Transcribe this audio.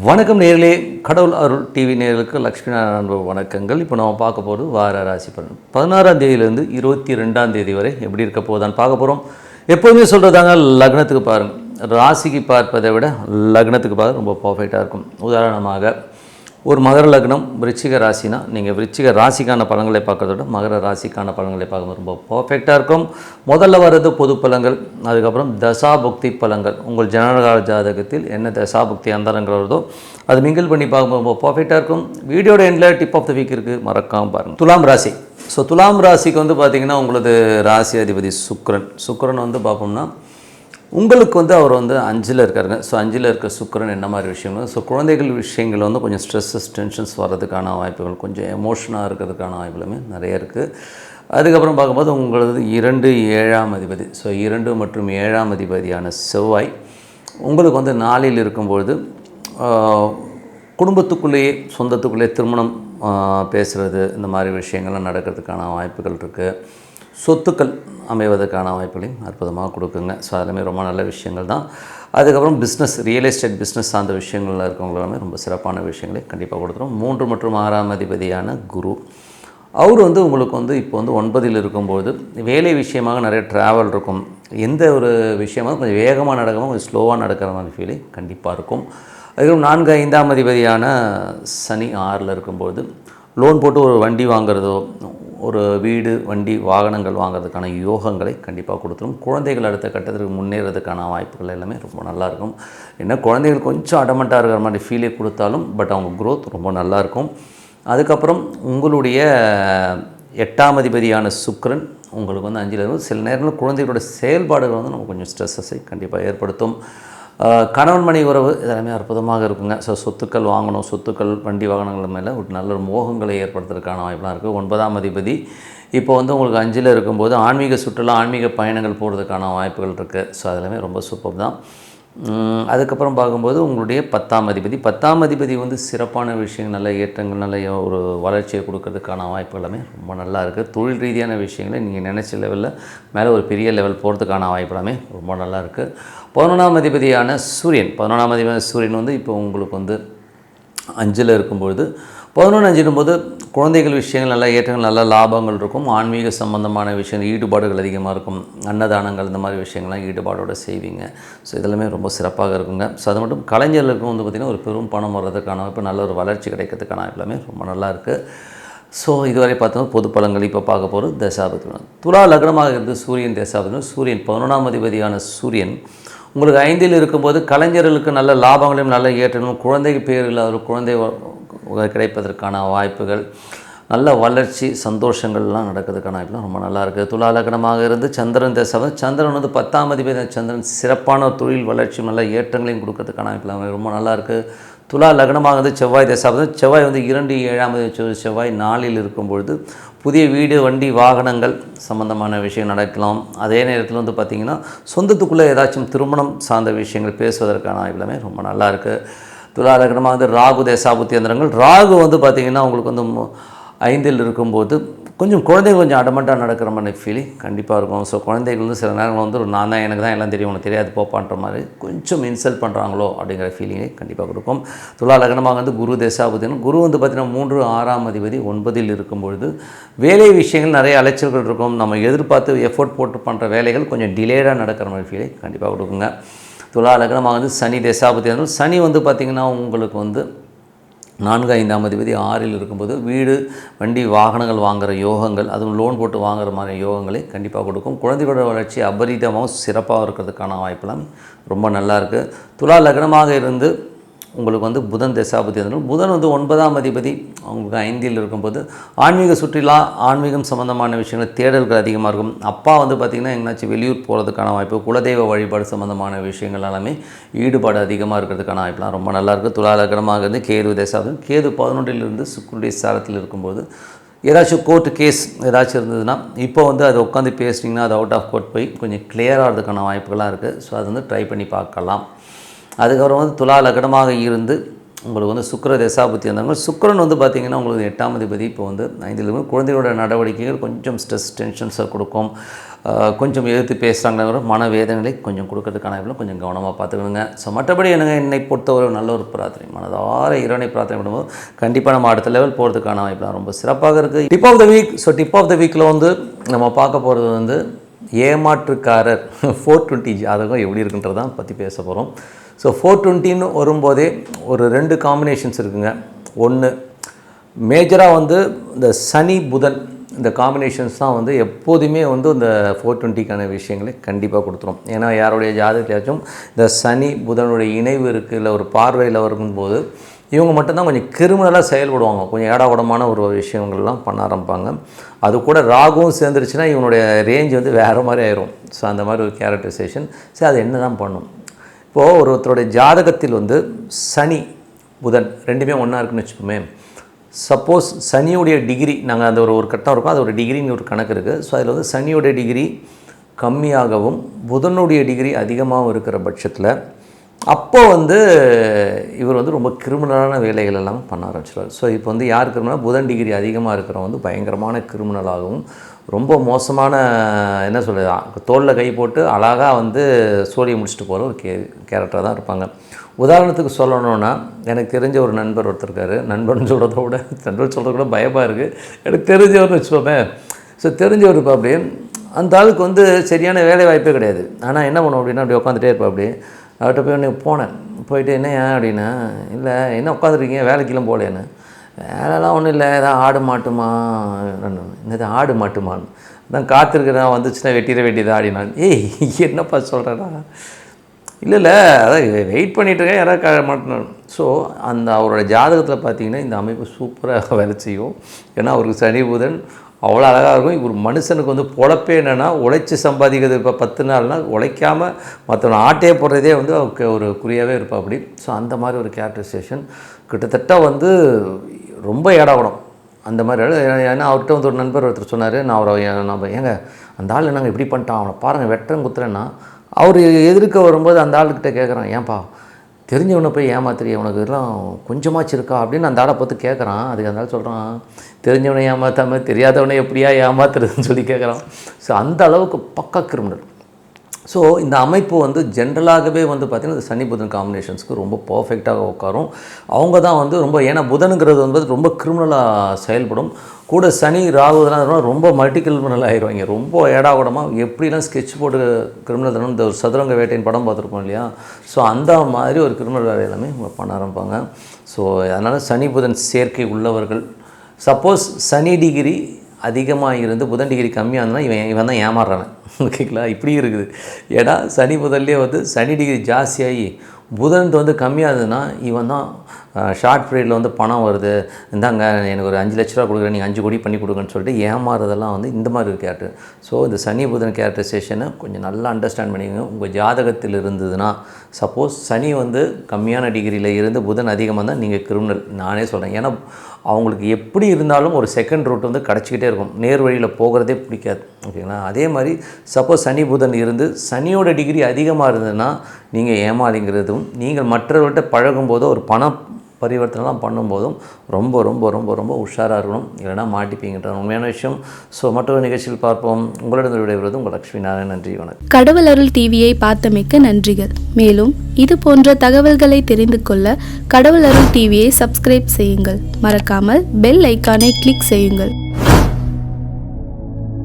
வணக்கம் நேர்களே, கடவுள் அருள் டிவி நேர்களுக்கு லக்ஷ்மி நாராயண வணக்கங்கள். இப்போ நம்ம பார்க்க போகிறது வார ராசி பலன் 16ஆம் தேதியிலேருந்து 22ஆம் தேதி வரை எப்படி இருக்க போதான்னு பார்க்க போகிறோம். எப்போதுமே சொல்கிறதாங்க, லக்னத்துக்கு பாருங்கள், ராசிக்கு பார்ப்பதை விட லக்னத்துக்கு பார்க்க ரொம்ப பர்ஃபெக்டாக இருக்கும். உதாரணமாக ஒரு மகர லக்னம் விருச்சிக ராசினா நீங்கள் விருச்சிக ராசிக்கான பலன்களை பார்க்கறத விட மகர ராசிக்கான பலன்களை பார்க்கும்போது ரொம்ப பர்ஃபெக்டாக இருக்கும். முதல்ல வர்றது பொது பலன்கள், அதுக்கப்புறம் தசாபுக்தி பலன்கள். உங்கள் ஜனனகால ஜாதகத்தில் என்ன தசாபுக்தி அந்தரங்கள் வருதோ அது மிங்கிள் பண்ணி பார்க்கும்போது ரொம்ப பர்ஃபெக்டாக இருக்கும். வீடியோட எண்டில் டிப் ஆஃப் த வீக் இருக்குது, மறக்காமல் பாருங்கள். துலாம் ராசி. ஸோ துலாம் ராசிக்கு பார்த்திங்கன்னா உங்களது ராசி அதிபதி சுக்கிரன் பார்ப்போம்னா உங்களுக்கு அவர் 5ல் இருக்காருங்க. ஸோ 5ல் இருக்க சுக்கிரன் என்ன மாதிரி விஷயங்கள், ஸோ குழந்தைகள் விஷயங்கள் கொஞ்சம் ஸ்ட்ரெஸ்ஸஸ் டென்ஷன்ஸ் வர்றதுக்கான வாய்ப்புகள், கொஞ்சம் எமோஷனாக இருக்கிறதுக்கான வாய்ப்புகளுமே நிறைய இருக்குது. அதுக்கப்புறம் பார்க்கும்போது உங்களது 2 7ஆம் அதிபதி, ஸோ 2 மற்றும் 7ஆம் அதிபதியான செவ்வாய் உங்களுக்கு 4ல் இருக்கும்பொழுது குடும்பத்துக்குள்ளேயே சொந்தத்துக்குள்ளேயே திருமணம் பேசுகிறது, இந்த மாதிரி விஷயங்கள்லாம் நடக்கிறதுக்கான வாய்ப்புகள் இருக்குது. சொத்துக்கள் அமைவதற்கான வாய்ப்புகளையும் அற்புதமாக கொடுக்குங்க. ஸோ அதெல்லாமே ரொம்ப நல்ல விஷயங்கள் தான். அதுக்கப்புறம் பிஸ்னஸ், ரியல் எஸ்டேட் பிஸ்னஸ் சார்ந்த விஷயங்களில் இருக்கவங்க எல்லாமே ரொம்ப சிறப்பான விஷயங்களை கண்டிப்பாக கொடுத்துரும். 3 மற்றும் 6ஆம் அதிபதியான குரு, அவர் உங்களுக்கு இப்போ 9ல் இருக்கும்போது வேலை விஷயமாக நிறைய ட்ராவல் இருக்கும். எந்த ஒரு விஷயமாக கொஞ்சம் வேகமாக நடக்காமல் கொஞ்சம் ஸ்லோவாக நடக்கிற மாதிரி ஃபீலிங் கண்டிப்பாக இருக்கும். அதுக்கப்புறம் 4 5ஆம் அதிபதியான சனி 6ல் இருக்கும்போது லோன் போட்டு ஒரு வண்டி வாங்குறதோ, ஒரு வீடு வண்டி வாகனங்கள் வாங்குறதுக்கான யோகங்களை கண்டிப்பாக கொடுத்துரும். குழந்தைகள் அடுத்த கட்டத்திற்கு முன்னேறதுக்கான வாய்ப்புகள் எல்லாமே ரொம்ப நல்லாயிருக்கும். ஏன்னா குழந்தைகள் கொஞ்சம் அடமெண்ட்டாக இருக்கிற மாதிரி ஃபீலே கொடுத்தாலும் பட் அவங்க க்ரோத் ரொம்ப நல்லாயிருக்கும். அதுக்கப்புறம் உங்களுடைய 8ஆம் அதிபதியான சுக்கிரன் உங்களுக்கு 5ல் இருக்கும். சில நேரங்களில் குழந்தைகளோட செயல்பாடுகள் நம்ம கொஞ்சம் ஸ்ட்ரெஸ்ஸை கண்டிப்பாக ஏற்படுத்தும். கணவன் மனைவி உறவு இதெல்லாமே அற்புதமாக இருக்குங்க. ஸோ சொத்துக்கள் வாங்கணும், சொத்துக்கள் வண்டி வாகனங்கள் மேலே ஒரு நல்ல ஒரு மோகங்களை ஏற்படுத்துறதுக்கான வாய்ப்புலாம் இருக்குது. 9ஆம் அதிபதி இப்போ உங்களுக்கு 5ல் இருக்கும்போது ஆன்மீக சுற்றுலா, ஆன்மீக பயணங்கள் போகிறதுக்கான வாய்ப்புகள் இருக்குது. ஸோ அதெல்லாமே ரொம்ப சூப்பர் தான். அதுக்கப்புறம் பார்க்கும்போது உங்களுடைய 10ஆம் அதிபதி சிறப்பான விஷயங்கள், நல்ல ஏற்றங்கள், நல்ல ஒரு வளர்ச்சியை கொடுக்கறதுக்கான வாய்ப்பு எல்லாமே ரொம்ப நல்லா இருக்குது. தொழில் ரீதியான விஷயங்களை நீங்கள் நினச்ச லெவலில் மேலே ஒரு பெரிய லெவல் போகிறதுக்கான வாய்ப்பு எல்லாமே ரொம்ப நல்லா இருக்குது. 11ஆம் அதிபதியான சூரியன் இப்போ உங்களுக்கு 5ல் இருக்கும்பொழுது 11 5 குழந்தைகள் விஷயங்கள், நல்ல ஏற்றங்கள், நல்ல லாபங்கள் இருக்கும். ஆன்மீக சம்பந்தமான விஷயங்கள் ஈடுபாடுகள் அதிகமாக இருக்கும். அன்னதானங்கள் இந்த மாதிரி விஷயங்கள்லாம் ஈடுபாடோடு செய்வீங்க. ஸோ இதெல்லாமே ரொம்ப சிறப்பாக இருக்குங்க. ஸோ அது மட்டும் கலைஞர்களுக்கும் பார்த்திங்கன்னா ஒரு பெரும் பணம் வர்றதுக்கான வாய்ப்பு, நல்ல ஒரு வளர்ச்சி கிடைக்கிறதுக்கான எல்லாமே ரொம்ப நல்லா இருக்குது. ஸோ இதுவரை பார்த்தோம்னா பொது பலன்கள். இப்போ பார்க்க போகிறது தசாபதி. துலா லக்னமாக இருந்து சூரியன் தசாபதி. சூரியன் 11ஆம் அதிபதியான சூரியன் உங்களுக்கு 5ல் இருக்கும்போது கலைஞர்களுக்கு நல்ல லாபங்களையும் நல்ல ஏற்றங்களும், குழந்தைக்கு பேரில் ஒரு குழந்தை கிடைப்பதற்கான வாய்ப்புகள், நல்ல வளர்ச்சி, சந்தோஷங்கள்லாம் நடக்கிறதுக்கான வாய்ப்புலாம் ரொம்ப நல்லா இருக்குது. துலா லக்னமாக இருந்து சந்திரன் தசாபதி. சந்திரன் 10ஆம் அதிபதி சந்திரன் சிறப்பான தொழில் வளர்ச்சி, நல்ல ஏற்றங்களையும் கொடுக்கறதுக்கான வாய்ப்புலாம் ரொம்ப நல்லா இருக்குது. துலா லக்னமாக செவ்வாய் தசாபதி. செவ்வாய் 2 7ஆம் அதிபதி செவ்வாய் 4ல் இருக்கும்பொழுது புதிய வீடு வண்டி வாகனங்கள் சம்பந்தமான விஷயம் நடக்கலாம். அதே நேரத்தில் பார்த்திங்கன்னா சொந்தத்துக்குள்ளே ஏதாச்சும் திருமணம் சார்ந்த விஷயங்கள் பேசுவதற்கான எல்லாமே ரொம்ப நல்லா இருக்குது. துலா லக்னமாக ராகு தசாபுத்தி அந்தரங்கள். ராகு பார்த்திங்கன்னா உங்களுக்கு 5ல் இருக்கும்போது கொஞ்சம் குழந்தைகள் கொஞ்சம் அடமெண்ட்டாக நடக்கிற மாதிரி ஃபீலிங் கண்டிப்பாக இருக்கும். ஸோ குழந்தைகள் சில நேரங்கள் நான் தான், எனக்கு தான் எல்லாம் தெரியும், உனக்கு தெரியாது போப்பான்ற மாதிரி கொஞ்சம் இன்சல்ட் பண்ணுறாங்களோ அப்படிங்கிற ஃபீலிங்கை கண்டிப்பாக கொடுக்கும். துலா லக்னமாக குரு தசாபதி. குரு பார்த்திங்கன்னா 3 6ஆம் அதிபதி 9ல் இருக்கும்பொழுது வேலை விஷயங்கள் நிறைய அலைச்சல்கள் இருக்கும். நம்ம எதிர்பார்த்து எஃபோர்ட் போட்டு பண்ணுற வேலைகள் கொஞ்சம் டிலேடாக நடக்கிற மாதிரி ஃபீலை கண்டிப்பாக கொடுக்குங்க. துலா லக்னமாக சனி தசாபதி. சனி பார்த்திங்கன்னா உங்களுக்கு 4 5ஆம் அதிபதி 6ல் இருக்கும்போது வீடு வண்டி வாகனங்கள் வாங்குகிற யோகங்கள், அதுவும் லோன் போட்டு வாங்குகிற மாதிரி யோகங்களை கண்டிப்பாக கொடுக்கும். குழந்தைகளோட வளர்ச்சி அபரிதமாகவும் சிறப்பாக இருக்கிறதுக்கான வாய்ப்பெல்லாம் ரொம்ப நல்லாயிருக்கு. துலா லக்னமாக இருந்து உங்களுக்கு புதன் தசாபதி. புதன் 9ஆம் அதிபதி உங்களுக்கு 5ல் இருக்கும்போது ஆன்மீக சுற்றுலா, ஆன்மீகம் சம்மந்தமான விஷயங்கள் தேடல்கள் அதிகமாக இருக்கும். அப்பா பார்த்திங்கன்னா எங்கேனாச்சும் வெளியூர் போகிறதுக்கான வாய்ப்பு, குலதெய்வ வழிபாடு சம்மந்தமான விஷயங்கள் எல்லாமே ஈடுபாடு அதிகமாக இருக்கிறதுக்கான வாய்ப்புலாம் ரொம்ப நல்லாயிருக்கு. துலா லக்னமாக இருந்து கேது தசாபதி. கேது 11ல் இருந்து சுக்கிரனுடைய சாரத்தில் இருக்கும்போது ஏதாச்சும் கோர்ட்டு கேஸ் ஏதாச்சும் இருந்ததுன்னா இப்போ அதை உட்காந்து பேசிட்டிங்கன்னா அது அவுட் ஆஃப் கோர்ட் போய் கொஞ்சம் கிளியர் ஆகிறதுக்கான வாய்ப்புகள்லாம் இருக்குது. ஸோ அது ட்ரை பண்ணி பார்க்கலாம். அதுக்கப்புறம் துலா லக்னமாக இருந்து உங்களுக்கு சுக்கிர தசாபுத்தி வந்தாங்க. சுக்கிரன் பார்த்திங்கன்னா உங்களுக்கு 8ஆம் அதிபதி இப்போ 5ல் குழந்தைகளோட நடவடிக்கைகள் கொஞ்சம் ஸ்ட்ரெஸ் டென்ஷன்ஸை கொடுக்கும். கொஞ்சம் எதிர்த்து பேசுகிறாங்கிற மனவேதனைகளை கொஞ்சம் கொடுக்கறதுக்கான வாய்ப்புகளும் கொஞ்சம் கவனமாக பார்த்துக்கணுங்க. ஸோ மற்றபடி என்னை பொறுத்த ஒரு நல்ல ஒரு பிரார்த்தனை, மனதார இறைவனை பிரார்த்தனை பண்ணும்போது கண்டிப்பாக நம்ம அடுத்த லெவல் போகிறதுக்கான வாய்ப்புலாம் ரொம்ப சிறப்பாக இருக்குது. Tip of the week. So tip of the வீக்கில் வந்து நம்ம பார்க்க போகிறது வந்து ஏமாற்றுக்காரர் 420 ஜாதகம் எப்படி இருக்குன்றதான் பற்றி பேச போகிறோம். ஸோ 420ன்னு வரும்போதே ஒரு 2 காம்பினேஷன்ஸ் இருக்குங்க. ஒன்று மேஜராக வந்து இந்த சனி புதன் இந்த காம்பினேஷன்ஸ் தான் வந்து எப்போதுமே வந்து இந்த 420க்கான விஷயங்களை கண்டிப்பாக கொடுத்துரும். ஏன்னா யாருடைய ஜாதகத்திலாச்சும் இந்த சனி புதனுடைய இணைவு இருக்குது, இல்லை ஒரு பார்வையில் வரும்போது இவங்க மட்டும்தான் கொஞ்சம் கிரிமினலாக செயல்படுவாங்க, கொஞ்சம் ஏடாகுடமான ஒரு விஷயங்கள்லாம் பண்ண ஆரம்பிப்பாங்க. அது கூட ராகுவும் சேர்ந்துருச்சுன்னா இவனுடைய ரேஞ்ச் வந்து வேறு மாதிரி ஆயிரும். ஸோ அந்த மாதிரி ஒரு கேரக்டரைசேஷன். சரி, அது என்ன தான் பண்ணும்? இப்போது ஒருத்தருடைய ஜாதகத்தில் வந்து சனி புதன் ரெண்டுமே ஒன்றா இருக்குன்னு வச்சுப்போமே. சப்போஸ் சனியுடைய டிகிரி, நாங்கள் அந்த ஒரு கட்டம் இருக்கும், அது ஒரு டிகிரின்னு ஒரு கணக்கு இருக்குது. ஸோ அதில் வந்து சனியுடைய டிகிரி கம்மியாகவும் புதனுடைய டிகிரி அதிகமாகவும் இருக்கிற பட்சத்தில் அப்போ வந்து இவர் வந்து ரொம்ப கிரிமினலான வேலைகள் எல்லாம் பண்ண ஆரம்பிச்சிடுவார். ஸோ இப்போ வந்து யார் கிரிமினல்? புதன் டிகிரி அதிகமாக இருக்கிறவங்க வந்து பயங்கரமான கிரிமினலாகவும் ரொம்ப மோசமான என்ன சொல்கிறது, தோளில் கை போட்டு அழகாக வந்து சோழியை முடிச்சுட்டு போகிற ஒரு கேரக்டராக தான் இருப்பாங்க. உதாரணத்துக்கு சொல்லணுன்னா, எனக்கு தெரிஞ்ச ஒரு நண்பர் ஒருத்தர் இருக்கார். நண்பர்னு சொல்கிறத விட நண்பர் சொல்கிறது கூட பயமாக இருக்குது. எனக்கு தெரிஞ்சவர்னு வச்சுப்போமே. ஸோ தெரிஞ்சவர் இப்போ அப்படி அந்த ஆளுக்கு வந்து சரியான வேலை வாய்ப்பே கிடையாது. ஆனால் என்ன பண்ணுவோம் அப்படின்னா, அப்படி உட்காந்துட்டே இருப்பா. அப்படி அவர்கிட்ட போய் ஒன்று போனேன். போயிட்டு என்ன ஏன் அப்படின்னா, இல்லை என்ன உட்காந்துருக்கீங்க, வேலைக்கெல்லாம் போகலேன்னு. வேலைலாம் ஒன்றும் இல்லை, ஏதாவது ஆடு மாட்டுமா, என்னது ஆடு மாட்டுமான்னு தான் காத்திருக்கிறேன், வந்துச்சுன்னா வெட்டிட வேண்டியதா அப்படின்னான். ஏய் என்னப்பா சொல்கிறேன்னா, இல்லை அதான் வெயிட் பண்ணிகிட்ருக்கேன், யாராவது மாட்டினான். ஸோ அந்த அவரோட ஜாதகத்தில் பார்த்தீங்கன்னா இந்த அமைப்பு சூப்பராக வேலை செய்யும். ஏன்னா அவருக்கு சனி புதன் அவ்வளோ அழகாக இருக்கும். இவர் மனுஷனுக்கு வந்து பொழப்பே என்னென்னா உழைச்சி சம்பாதிக்கிறது. இப்போ 10 நாள்னால் உழைக்காமல் மற்றவனை ஆட்டையே போடுறதே வந்து அவருக்கு ஒரு குறியாகவே இருப்பா அப்படி. ஸோ அந்த மாதிரி ஒரு கேரக்டரைசேஷன் கிட்டத்தட்ட வந்து ரொம்ப ஏடாகணும் அந்த மாதிரி. ஏன்னா அவர்கிட்ட வந்து ஒரு நண்பர் ஒருத்தர் சொன்னார், நான் ஏங்க அந்த ஆள் நாங்கள் இப்படி பண்ணிட்டான், அவனை பாருங்கள் வெட்டுறேன் குத்துறேன்னா, அவர் எதிர்க்க வரும்போது அந்த ஆளுக்கிட்ட கேட்குறான், ஏன்பா தெரிஞ்சவனை போய் ஏமாத்துறிய, உனக்கு இதெல்லாம் கொஞ்சமாச்சு இருக்கா அப்படின்னு அந்த ஆளை பார்த்து கேட்குறான். அதுக்கு அந்த ஆள் சொல்கிறான், தெரிஞ்சவனை ஏமாற்றாமல் தெரியாதவனை எப்படியா ஏமாத்துறதுன்னு சொல்லி கேட்குறான். ஸோ அந்த அளவுக்கு பக்கா கிரிமினல். ஸோ இந்த அமைப்பு வந்து ஜென்ரலாகவே வந்து பார்த்திங்கன்னா இந்த சனி புதன் காம்பினேஷன்ஸ்க்கு ரொம்ப பர்ஃபெக்டாக உட்காரும். அவங்க தான் வந்து ரொம்ப, ஏன்னா புதனுங்கிறது வந்து ரொம்ப கிரிமினலாக செயல்படும். கூட சனி ராகு இதெல்லாம் ரொம்ப மல்டி கிரிமினல் ஆகிடுவாங்க. ரொம்ப ஏடாகூடமாக எப்படிலாம் ஸ்கெட்ச் போட்டு கிரிமினல் தனம், இந்த ஒரு சதுரங்க வேட்டையின் படம் பார்த்துருப்போம் இல்லையா. ஸோ அந்த மாதிரி ஒரு கிரிமினல் வேலை எல்லாமே பண்ண ஆரம்பிப்பாங்க. ஸோ அதனால் சனி புதன் சேர்க்கை உள்ளவர்கள், சப்போஸ் சனி டிகிரி அதிகமாக இருந்து புதன் டிகிரி கம்மியாக இருந்ததுன்னா இவன் தான் ஏமாறுறான். ஓகேங்களா, இப்படி இருக்குது. ஏன்னா சனி புதன்லேயே வந்து சனி டிகிரி ஜாஸ்தியாகி புதன் வந்து கம்மியாக இருந்ததுன்னா இவன் தான் ஷார்ட் பீரியடில் வந்து பணம் வருது, இந்தாங்க எனக்கு ஒரு 5 லட்ச ரூபா கொடுக்குறேன், நீங்கள் 5 கோடி பண்ணி கொடுங்கன்னு சொல்லிட்டு ஏமாறுறதெல்லாம் வந்து இந்த மாதிரி ஒரு கேரக்டர். ஸோ இந்த சனி புதன் கேரக்டரைசேஷனை கொஞ்சம் நல்லா அண்டர்ஸ்டாண்ட் பண்ணிக்கோங்க. உங்கள் ஜாதகத்தில் இருந்ததுன்னா, சப்போஸ் சனி வந்து கம்மியான டிகிரியில் இருந்து புதன் அதிகமாக தான் நீங்கள் கிரிமினல் நானே சொல்கிறேன். ஏன்னா அவங்களுக்கு எப்படி இருந்தாலும் ஒரு செகண்ட் ரூட் வந்து கிடச்சிக்கிட்டே இருக்கும், நேர் வழியில் போகிறதே பிடிக்காது. ஓகேங்களா, அதே மாதிரி சப்போஸ் சனி புதன் இருந்து சனியோட டிகிரி அதிகமாக இருந்ததுன்னா நீங்கள் ஏமாளிங்கிறதும், நீங்கள் மற்றவர்கள்ட்ட பழகும்போதோ ஒரு பணம் பரிவர்த்தனைலாம் பண்ணும்போதும் ரொம்ப ரொம்ப ரொம்ப ரொம்ப உஷாராக இருக்கணும், இல்லைனா மாட்டிப்பீங்கன்ற உண்மையான விஷயம். ஸோ மற்றொரு நிகழ்ச்சியில் பார்ப்போம். உங்களிடம் விடைபெறுவது உங்கள் லட்சுமி நாராயணன். நன்றி, வணக்கம். கடவுள் அருள் டிவியை பார்த்தமைக்கு நன்றிகள். மேலும் இது போன்ற தகவல்களை தெரிந்து கொள்ள கடவுள் அருள் டிவியை சப்ஸ்கிரைப் செய்யுங்கள். மறக்காமல் பெல் ஐக்கானை கிளிக் செய்யுங்கள்.